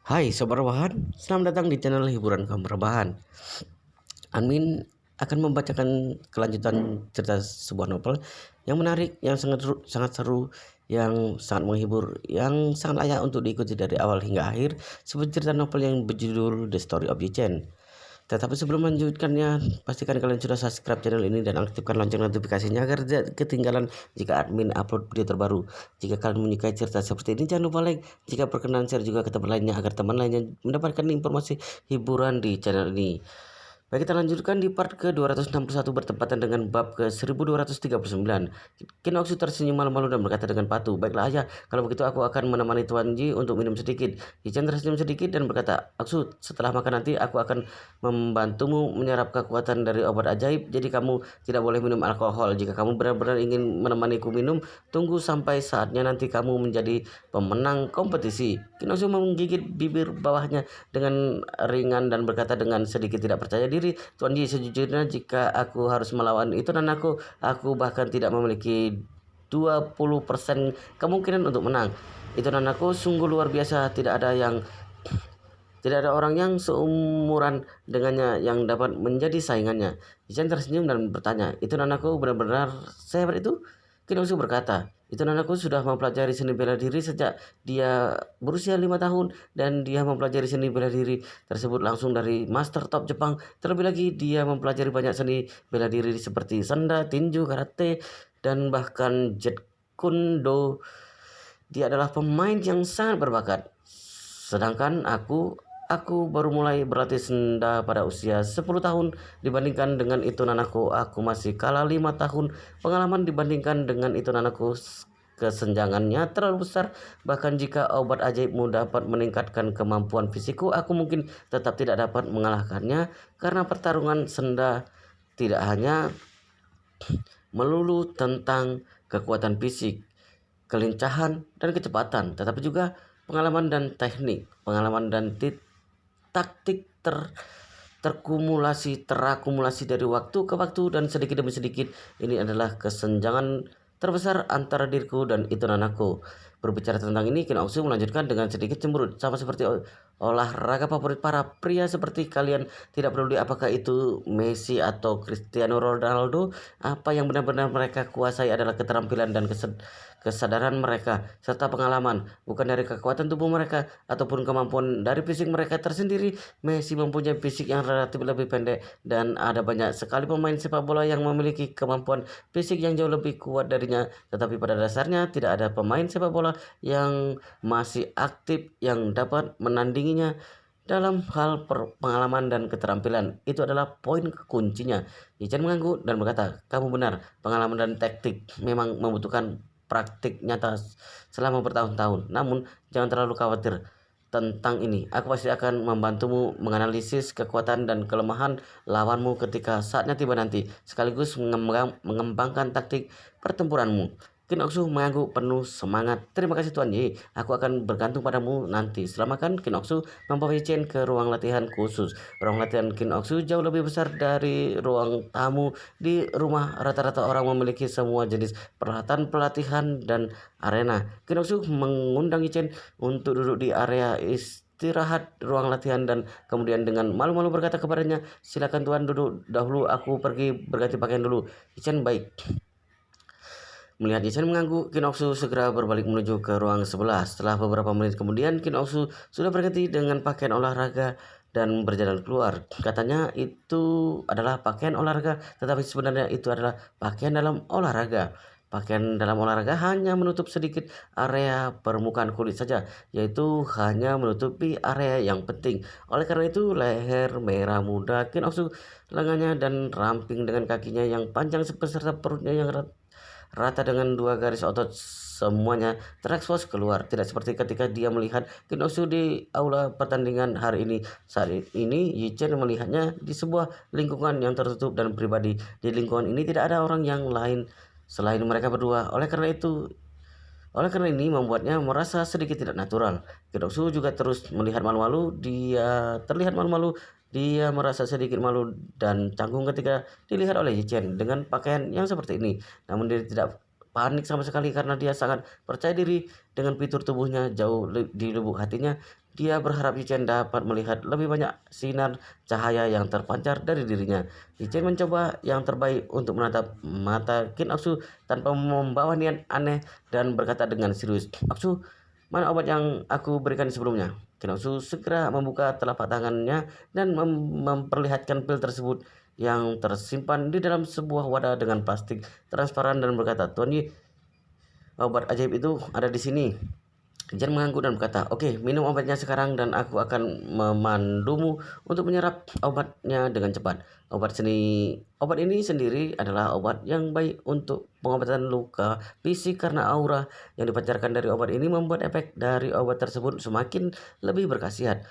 Hai Sobat Rebahan, selamat datang di channel hiburan kaum rebahan. Admin akan membacakan kelanjutan cerita sebuah novel yang menarik, yang sangat seru, yang sangat menghibur, yang sangat layak untuk diikuti dari awal hingga akhir. Sebuah cerita novel yang berjudul The Story of Yi-Chen. Tetapi sebelum melanjutkannya, pastikan kalian sudah subscribe channel ini dan aktifkan lonceng notifikasinya agar tidak ketinggalan jika admin upload video terbaru. Jika kalian menyukai cerita seperti ini, jangan lupa like. Jika berkenan, share juga ke teman lainnya agar teman lainnya mendapatkan informasi hiburan di channel ini. Baik, kita lanjutkan di part ke-261 bertepatan dengan bab ke-1239. Kinoksu tersenyum malu-malu dan berkata dengan patuh, "Baiklah ayah, kalau begitu aku akan menemani Tuan Ji untuk minum sedikit." Yi-Chen tersenyum sedikit dan berkata, "Aksu, setelah makan nanti aku akan membantumu menyerap kekuatan dari obat ajaib, jadi kamu tidak boleh minum alkohol. Jika kamu benar-benar ingin menemaniku minum, tunggu sampai saatnya nanti kamu menjadi pemenang kompetisi." Kinoksu menggigit bibir bawahnya dengan ringan dan berkata dengan sedikit tidak percaya diri, "Tuan Ji, sejujurnya jika aku harus melawan itu dan aku bahkan tidak memiliki 20% kemungkinan untuk menang. Itu dan aku sungguh luar biasa, tidak ada orang yang seumuran dengannya yang dapat menjadi saingannya." Yi-Chen tersenyum dan bertanya, "Itu nanaku benar-benar sehebat itu?" Kinoksu berkata, "Itu nanaku sudah mempelajari seni bela diri sejak dia berusia 5 tahun dan dia mempelajari seni bela diri tersebut langsung dari master top Jepang. Terlebih lagi dia mempelajari banyak seni bela diri seperti sanda, tinju, karate, dan bahkan Jeet Kune Do. Dia adalah pemain yang sangat berbakat. Sedangkan aku baru mulai berlatih senda pada usia 10 tahun. Dibandingkan dengan itu nanaku, aku masih kalah 5 tahun pengalaman. Dibandingkan dengan itu nanaku, kesenjangannya terlalu besar. Bahkan jika obat ajaibmu dapat meningkatkan kemampuan fisikku, aku mungkin tetap tidak dapat mengalahkannya. Karena pertarungan senda tidak hanya melulu tentang kekuatan fisik, kelincahan, dan kecepatan, tetapi juga pengalaman dan teknik, pengalaman dan taktik terakumulasi dari waktu ke waktu, dan sedikit demi sedikit ini adalah kesenjangan terbesar antara diriku dan itu nanaku." Berbicara tentang ini, Kinoksu melanjutkan dengan sedikit cemberut, "Sama seperti olahraga favorit para pria seperti kalian, tidak peduli apakah itu Messi atau Cristiano Ronaldo, apa yang benar-benar mereka kuasai adalah keterampilan dan kesadaran mereka serta pengalaman, bukan dari kekuatan tubuh mereka ataupun kemampuan dari fisik mereka tersendiri. Messi mempunyai fisik yang relatif lebih pendek dan ada banyak sekali pemain sepak bola yang memiliki kemampuan fisik yang jauh lebih kuat darinya, tetapi pada dasarnya tidak ada pemain sepak bola yang masih aktif yang dapat menandinginya dalam hal pengalaman dan keterampilan. Itu adalah poin kuncinya." Yi-Chen mengangguk dan berkata, "Kamu benar, pengalaman dan taktik memang membutuhkan praktik nyata selama bertahun-tahun. Namun jangan terlalu khawatir tentang ini. Aku pasti akan membantumu menganalisis kekuatan dan kelemahan lawanmu ketika saatnya tiba nanti, sekaligus mengembangkan taktik pertempuranmu." Kinoksu mengangguk penuh semangat. "Terima kasih Tuan Yi, aku akan bergantung padamu nanti." Setelah makan, Kinoksu membawa Yi-Chen ke ruang latihan khusus. Ruang latihan Kinoksu jauh lebih besar dari ruang tamu di rumah. Rata-rata orang memiliki semua jenis peralatan pelatihan dan arena. Kinoksu mengundang Yi-Chen untuk duduk di area istirahat ruang latihan dan kemudian dengan malu-malu berkata kepadanya, "Silakan Tuan duduk dahulu, aku pergi berganti pakaian dulu." Yi-Chen, "Baik." Melihat Yi-Chen mengangguk, Kinoksu segera berbalik menuju ke ruang sebelah. Setelah beberapa menit kemudian, Kinoksu sudah berganti dengan pakaian olahraga dan berjalan keluar. Katanya itu adalah pakaian olahraga, tetapi sebenarnya itu adalah pakaian dalam olahraga. Pakaian dalam olahraga hanya menutup sedikit area permukaan kulit saja, yaitu hanya menutupi area yang penting. Oleh karena itu, leher merah muda Kinoksu, lengannya dan ramping dengan kakinya yang panjang beserta perutnya yang rata dengan dua garis otot, semuanya terekspos keluar. Tidak seperti ketika dia melihat Kinoksu di aula pertandingan hari ini. Saat ini Yi-Chen melihatnya di sebuah lingkungan yang tertutup dan pribadi. Di lingkungan ini tidak ada orang yang lain selain mereka berdua. Oleh karena ini membuatnya merasa sedikit tidak natural. Kinoksu juga terus melihat malu-malu. Dia terlihat malu-malu. Dia merasa sedikit malu dan canggung ketika dilihat oleh Yi-Chen dengan pakaian yang seperti ini. Namun dia tidak panik sama sekali karena dia sangat percaya diri dengan fitur tubuhnya. Jauh di lubuk hatinya Dia berharap Yichen dapat melihat lebih banyak sinar cahaya yang terpancar dari dirinya. Yichen mencoba yang terbaik untuk menatap mata Qin Oksu tanpa membawa niat aneh dan berkata dengan serius, "Oksu, mana obat yang aku berikan sebelumnya?" Qin Oksu segera membuka telapak tangannya dan memperlihatkan pil tersebut yang tersimpan di dalam sebuah wadah dengan plastik transparan dan berkata, "Tuan Yi, obat ajaib itu ada di sini." Jan mengangguk dan berkata, "Oke, minum obatnya sekarang dan aku akan memandumu untuk menyerap obatnya dengan cepat. Obat ini sendiri adalah obat yang baik untuk pengobatan luka fisik karena aura yang dipancarkan dari obat ini membuat efek dari obat tersebut semakin lebih berkhasiat.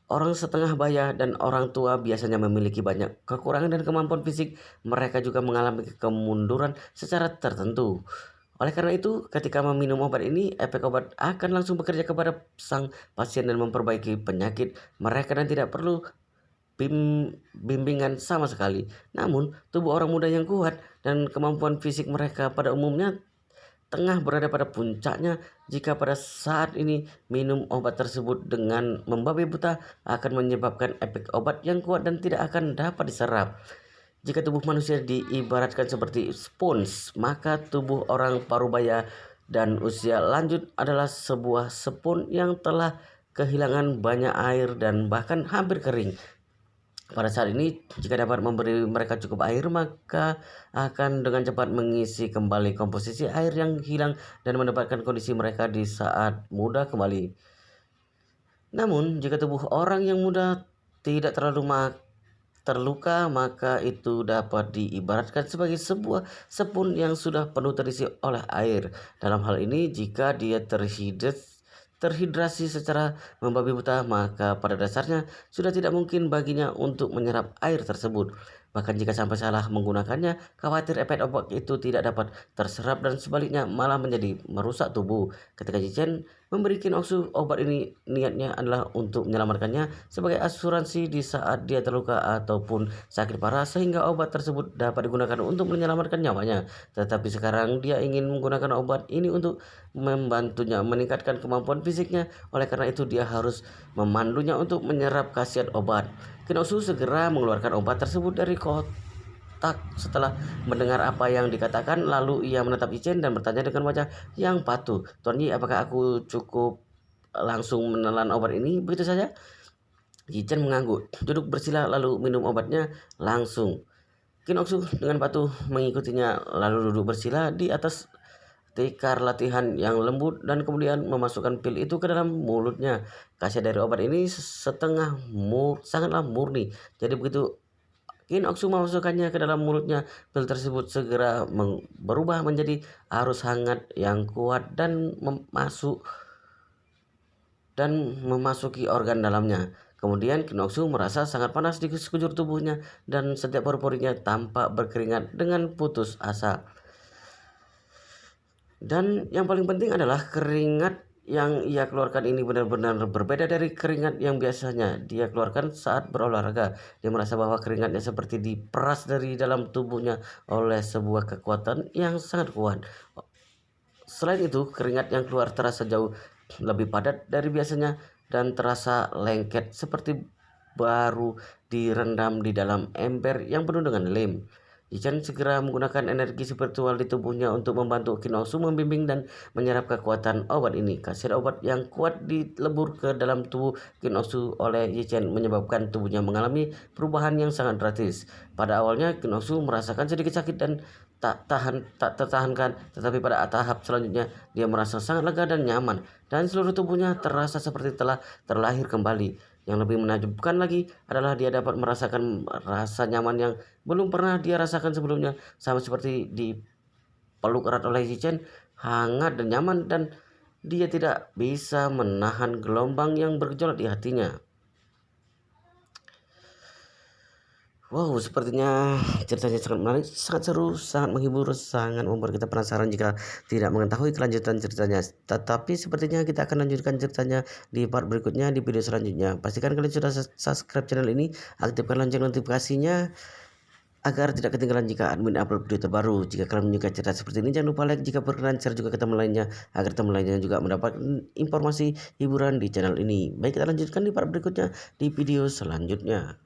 Orang setengah baya dan orang tua biasanya memiliki banyak kekurangan dan kemampuan fisik. Mereka juga mengalami kemunduran secara tertentu. Oleh karena itu, ketika meminum obat ini, efek obat akan langsung bekerja kepada sang pasien dan memperbaiki penyakit mereka dan tidak perlu bimbingan sama sekali. Namun, tubuh orang muda yang kuat dan kemampuan fisik mereka pada umumnya tengah berada pada puncaknya. Jika pada saat ini minum obat tersebut dengan membabi buta akan menyebabkan efek obat yang kuat dan tidak akan dapat diserap. Jika tubuh manusia diibaratkan seperti spons, maka tubuh orang parubaya dan usia lanjut adalah sebuah spons yang telah kehilangan banyak air dan bahkan hampir kering. Pada saat ini, jika dapat memberi mereka cukup air, maka akan dengan cepat mengisi kembali komposisi air yang hilang dan mendapatkan kondisi mereka di saat muda kembali. Namun, jika tubuh orang yang muda tidak terlalu terluka, maka itu dapat diibaratkan sebagai sebuah spons yang sudah penuh terisi oleh air. Dalam hal ini, jika dia terhidrasi secara membabi buta, maka pada dasarnya sudah tidak mungkin baginya untuk menyerap air tersebut. Bahkan jika sampai salah menggunakannya, khawatir efek obat itu tidak dapat terserap dan sebaliknya malah menjadi merusak tubuh. Ketika Jichen memberi Qin Oksu obat ini, niatnya adalah untuk menyelamatkannya sebagai asuransi di saat dia terluka ataupun sakit parah sehingga obat tersebut dapat digunakan untuk menyelamatkan nyawanya. Tetapi sekarang dia ingin menggunakan obat ini untuk membantunya meningkatkan kemampuan fisiknya. Oleh karena itu dia harus memandunya untuk menyerap khasiat obat. Qin Oksu segera mengeluarkan obat tersebut dari kotak setelah mendengar apa yang dikatakan. Lalu ia menatap Yichen dan bertanya dengan wajah yang patuh, "Tuan Yi, apakah aku cukup langsung menelan obat ini begitu saja?" Yichen mengangguk, duduk bersila lalu minum obatnya langsung. Qin Oksu dengan patuh mengikutinya lalu duduk bersila di atas tikar latihan yang lembut dan kemudian memasukkan pil itu ke dalam mulutnya. Khasiat dari obat ini sangatlah murni. Jadi begitu Qin Oksu memasukkannya ke dalam mulutnya, pil tersebut segera berubah menjadi arus hangat yang kuat dan memasuki organ dalamnya. Kemudian Qin Oksu merasa sangat panas di sekujur tubuhnya dan setiap pori-porinya tampak berkeringat dengan putus asa. Dan yang paling penting adalah keringat yang ia keluarkan ini benar-benar berbeda dari keringat yang biasanya dia keluarkan saat berolahraga. Dia merasa bahwa keringatnya seperti diperas dari dalam tubuhnya oleh sebuah kekuatan yang sangat kuat. Selain itu, keringat yang keluar terasa jauh lebih padat dari biasanya dan terasa lengket seperti baru direndam di dalam ember yang penuh dengan lem. Yichen segera menggunakan energi spiritual di tubuhnya untuk membantu Qin Oksu membimbing dan menyerap kekuatan obat ini. Khasiat obat yang kuat dilebur ke dalam tubuh Qin Oksu oleh Yichen menyebabkan tubuhnya mengalami perubahan yang sangat drastis. Pada awalnya Qin Oksu merasakan sedikit sakit dan tak tertahankan, tetapi pada tahap selanjutnya dia merasa sangat lega dan nyaman, dan seluruh tubuhnya terasa seperti telah terlahir kembali. Yang lebih menakjubkan lagi adalah dia dapat merasakan rasa nyaman yang belum pernah dia rasakan sebelumnya, sama seperti dipeluk erat oleh Yichen, hangat dan nyaman, dan dia tidak bisa menahan gelombang yang bergejolak di hatinya. Wow, sepertinya ceritanya sangat menarik, sangat seru, sangat menghibur, sangat membuat kita penasaran jika tidak mengetahui kelanjutan ceritanya. Tetapi sepertinya kita akan lanjutkan ceritanya di part berikutnya di video selanjutnya. Pastikan kalian sudah subscribe channel ini, aktifkan lonceng notifikasinya, agar tidak ketinggalan jika admin upload video terbaru. Jika kalian menyukai cerita seperti ini, jangan lupa like, jika berkenan share juga ke teman lainnya agar teman lainnya juga mendapatkan informasi hiburan di channel ini. Baik, kita lanjutkan di part berikutnya di video selanjutnya.